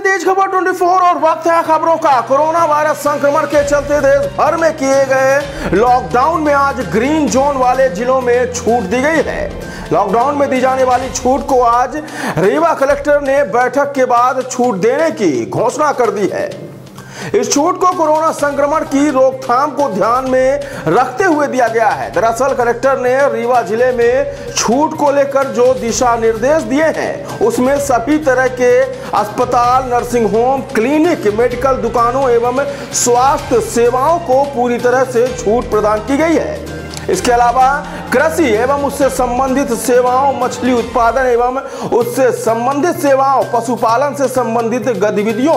तेज खबर 24 और वक्त है खबरों का। कोरोना वायरस संक्रमण के चलते देश भर में किए गए लॉकडाउन में आज ग्रीन जोन वाले जिलों में छूट दी गई है। लॉकडाउन में दी जाने वाली छूट को आज रीवा कलेक्टर ने बैठक के बाद छूट देने की घोषणा कर दी है। इस छूट को कोरोना संक्रमण की रोकथाम को ध्यान में रखते हुए दिया गया है। दरअसल कलेक्टर ने रीवा जिले में छूट को लेकर जो दिशा निर्देश दिए हैं उसमें सभी तरह के अस्पताल, नर्सिंग होम, क्लिनिक, मेडिकल दुकानों एवं स्वास्थ्य सेवाओं को पूरी तरह से छूट प्रदान की गई है। इसके अलावा कृषि एवं उससे संबंधित सेवाओं, मछली उत्पादन एवं उससे संबंधित सेवाओं, पशुपालन से संबंधित गतिविधियों,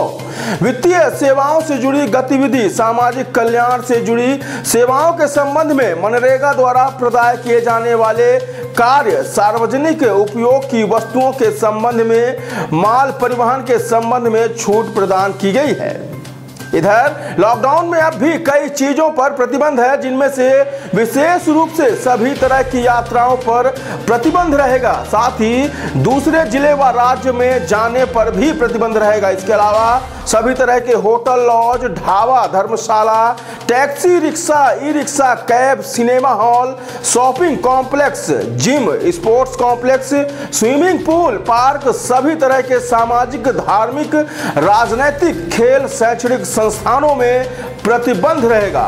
वित्तीय सेवाओं से जुड़ी गतिविधि, सामाजिक कल्याण से जुड़ी सेवाओं के संबंध में मनरेगा द्वारा प्रदाय किए जाने वाले कार्य, सार्वजनिक उपयोग की वस्तुओं के संबंध में, माल परिवहन के संबंध में छूट प्रदान की गई है। इधर लॉकडाउन में अब भी कई चीजों पर प्रतिबंध है, जिनमें से विशेष रूप से सभी तरह की यात्राओं पर प्रतिबंध रहेगा। साथ ही दूसरे जिले व राज्य में जाने पर भी प्रतिबंध रहेगा। इसके अलावा सभी तरह के होटल, लॉज, ढाबा, धर्मशाला, taxi, rickshaw, e rickshaw, cab, cinema hall, shopping complex, gym, sports complex, swimming pool, park, सभी तरह के सामाजिक, धार्मिक, राजनीतिक, खेल, शैक्षणिक संस्थानों में प्रतिबंध रहेगा।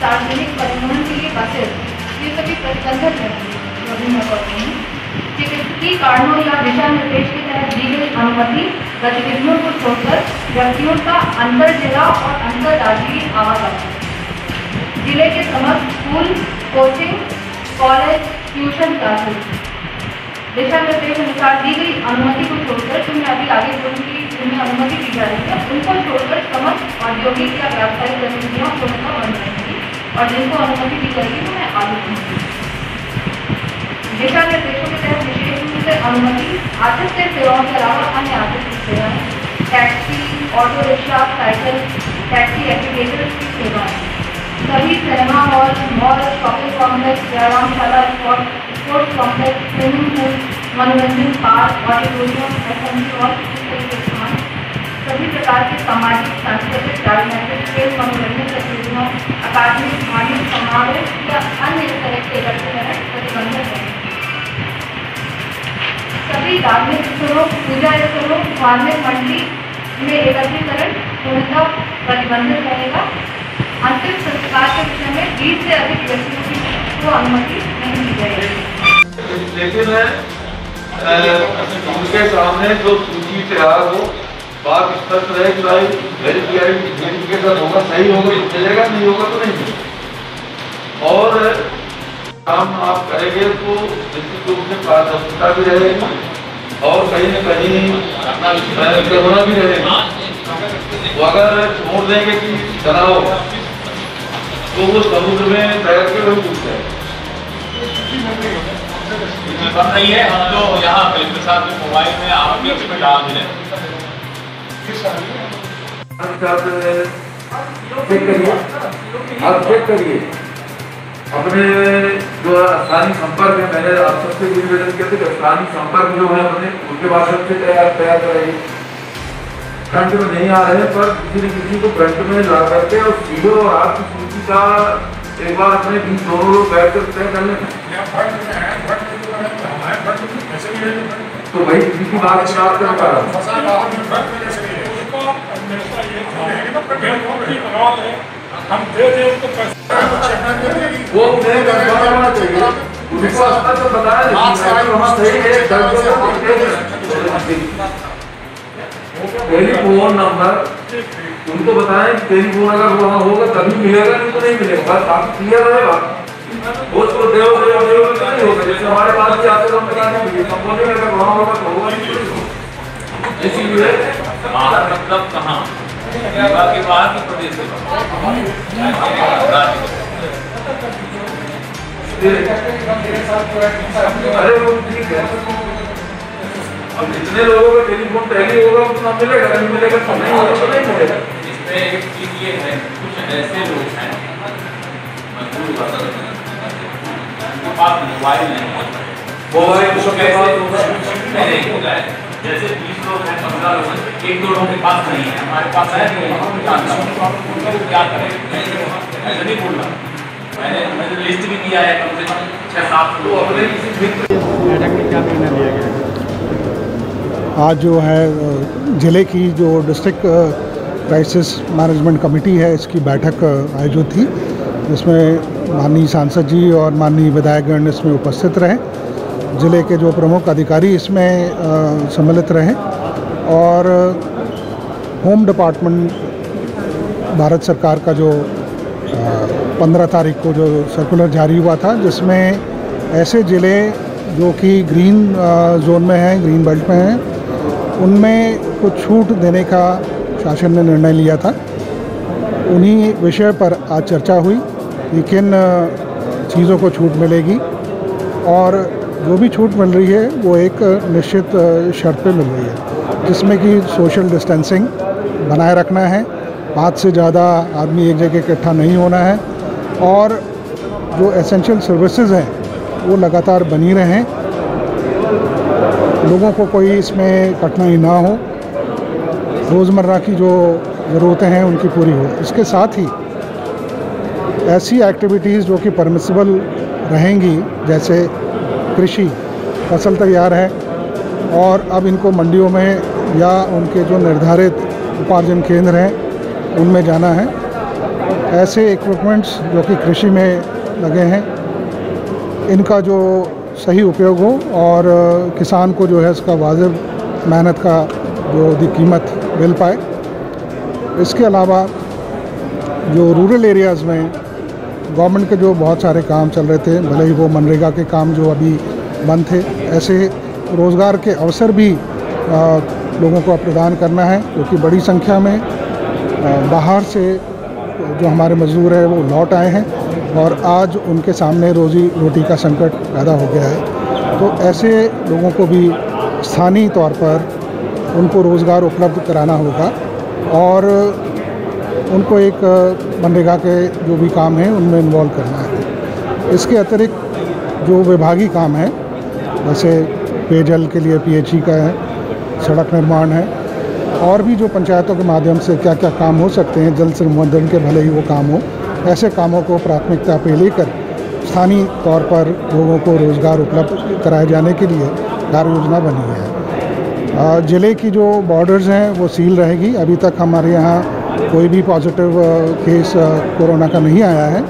सार्वजनिक परिवहन के लिए बसें ये सभी प्रतिबंधित हैं। चिकित्सकीय कारणों या दिशा निर्देश के तहत दी गई अनुमति गतिविधियों को छोड़कर व्यक्तियों का अंतर जिला और अंतर राज्यीय आवाजाही, जिले के समस्त school, coaching, college, tuition classes दिशा निर्देश अनुसार दी गई अनुमति को छोड़कर, जो मैं अभी आगे बोलूँगी, जिन्हें अनुमति दी जा रही है उनको छोड़कर समस्त औद्योगिक या व्यावसायिक गतिविधियाँ पूर्णतः बंद रहेंगी और जिनको अनुमति दी जाएगी वो मैं आगे बोलूँगी। दिशा निर्देशों के तहत विशेष रूप से अनुमति आतिथ्य सेवाओं के अलावा अन्य आतिथ्य सेवाएं, taxi, auto rickshaw, cycle, taxi applicators की सेवाएं, सभी cinema hall, mall, shopping complex, व्यायामशाला, स्पोर्ट्स कॉम्प्लेक्स, स्विमिंग पूल, मनोरंजन पार्क, ऑडिटोरियम, एफएमसी और स्थान, सभी प्रकार के सामाजिक, सांस्कृतिक, राजनीतिक, खेल, मनोरंजन गतिविधियों, अकादमिक, धार्मिक समारोह या अन्य तरह के गतिविधियां प्रतिबंधित हैं। सभी धार्मिक स्थलों, पूजा स्थलों, धार्मिक मंडी में एकत्रीकरण पूर्णतः प्रतिबंधित रहेगा। अंतिम संस्कार के विषय में 20 से अधिक व्यक्तियों को अनुमति नहीं दी जाएगी। लेकिन उनके सामने जो सूची तैयार हो, बात स्पष्ट रहे कि भाई वेरिफिकेशन होगा, सही होगा तो चलेगा, नहीं होगा तो नहीं। और काम आप करेंगे तो निश्चित रूप से पारदर्शिता भी रहेगी और कहीं न कहीं करुणा भी रहेगी। वो अगर छोड़ देंगे कि चलाओ तो वो समुद्र में तैर के वही डूब जाए। बन रही है, हम जो यहाँ फिल्म के साथ में मोबाइल में आप भी उसमें डाल दें। आप चेक करिए अपने जो स्थानीय संपर्क है, मैंने आप सबसे निवेदन किया था कि स्थानीय संपर्क जो है अपने उनके बाद से तैयार कराइए। फ्रंट में नहीं आ रहे पर किसी न किसी को फ्रंट में ला करके और सीधो और आपकी सूची का एक बार अपने बीच दोनों लोग बैठ कर तय कर लें। तो भाई किसी की बात कर हम दे दे तो वो उन्हें होना चाहिए, उनका स्तर तो बताया टेलीफोन नंबर उनको बताएं कि टेलीफोन अगर वहाँ होगा तभी मिलेगा, नहीं तो नहीं मिलेगा। बस आप क्लियर रहेगा। वो तो देव नहीं होगा, जैसे हमारे पास भी आते हम बता देंगे कंपनी में अगर वहाँ होगा तो होगा नहीं। इसीलिए मतलब कहाँ बाकी बाहर की प्रदेश अरे वो ठीक है, अब जितने लोगों का टेलीफोन टैली होगा उतना मिलेगा, नहीं मिलेगा तो नहीं होगा तो नहीं मिलेगा। इसमें एक चीज ये है, कुछ ऐसे लोग हैं मजदूर पास मोबाइल नहीं है, मोबाइल सबके पास नहीं होता है। जैसे 20 लोग हैं, 15 लोग हैं, 1-2 लोगों के पास नहीं है, हमारे पास है तो हम जानता हूँ उनको क्या करें। ऐसा नहीं बोल रहा, मैंने लिस्ट भी किया है कम से कम 6-7 लोग अपने किसी मित्र। आज जो है ज़िले की जो डिस्ट्रिक्ट क्राइसिस मैनेजमेंट कमेटी है, इसकी बैठक आयोजित थी, जिसमें माननीय सांसद जी और माननीय विधायकगण इसमें उपस्थित रहे। ज़िले के जो प्रमुख अधिकारी इसमें सम्मिलित रहे और होम डिपार्टमेंट भारत सरकार का जो 15 तारीख को जो सर्कुलर जारी हुआ था, जिसमें ऐसे ज़िले जो कि ग्रीन जोन में हैं, ग्रीन बेल्ट में हैं, उनमें कुछ छूट देने का शासन ने निर्णय लिया था। उन्हीं विषय पर आज चर्चा हुई कि किन चीज़ों को छूट मिलेगी, और जो भी छूट मिल रही है वो एक निश्चित शर्त पे मिल रही है, जिसमें कि सोशल डिस्टेंसिंग बनाए रखना है, 5 से ज़्यादा आदमी एक जगह इकट्ठा नहीं होना है, और जो एसेंशियल सर्विसेज हैं वो लगातार बनी रहें, लोगों को कोई इसमें कठिनाई ना हो, रोज़मर्रा की जो ज़रूरतें हैं उनकी पूरी हो। इसके साथ ही ऐसी एक्टिविटीज़ जो कि परमिसिबल रहेंगी, जैसे कृषि फसल तैयार है और अब इनको मंडियों में या उनके जो निर्धारित उपार्जन केंद्र हैं उनमें जाना है, ऐसे इक्विपमेंट्स जो कि कृषि में लगे हैं इनका जो सही उपयोग हो और किसान को जो है इसका वाजिब मेहनत का जो कीमत मिल पाए। इसके अलावा जो रूरल एरियाज़ में गवर्नमेंट के जो बहुत सारे काम चल रहे थे, भले ही वो मनरेगा के काम जो अभी बंद थे, ऐसे रोज़गार के अवसर भी लोगों को प्रदान करना है, क्योंकि बड़ी संख्या में बाहर से जो हमारे मज़दूर हैं वो लौट आए हैं और आज उनके सामने रोज़ी रोटी का संकट पैदा हो गया है। तो ऐसे लोगों को भी स्थानीय तौर पर उनको रोज़गार उपलब्ध कराना होगा और उनको एक मनरेगा के जो भी काम हैं उनमें इन्वॉल्व करना है। इसके अतिरिक्त जो विभागीय काम है, जैसे पेयजल के लिए PHE का है, सड़क निर्माण है, और भी जो पंचायतों के माध्यम से क्या क्या काम हो सकते हैं, जल संवर्धन के भले ही वो काम हो, ऐसे कामों को प्राथमिकता पे लेकर स्थानीय तौर पर लोगों को रोज़गार उपलब्ध कराए जाने के लिए कार्य योजना बनी है। ज़िले की जो बॉर्डर्स हैं वो सील रहेगी। अभी तक हमारे यहाँ कोई भी पॉजिटिव केस कोरोना का नहीं आया है,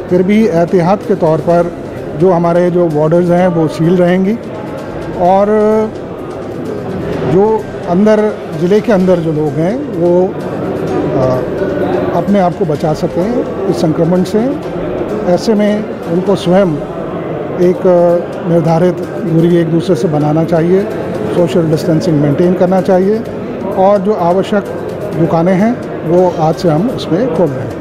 फिर भी एहतियात के तौर पर जो हमारे जो बॉर्डर्स हैं वो सील रहेंगी, और जो अंदर ज़िले के अंदर जो लोग हैं वो अपने आप को बचा सकें इस संक्रमण से। ऐसे में उनको स्वयं एक निर्धारित दूरी एक दूसरे से बनाना चाहिए, सोशल डिस्टेंसिंग मेंटेन करना चाहिए, और जो आवश्यक दुकानें हैं वो आज से हम उसमें खोल रहे हैं।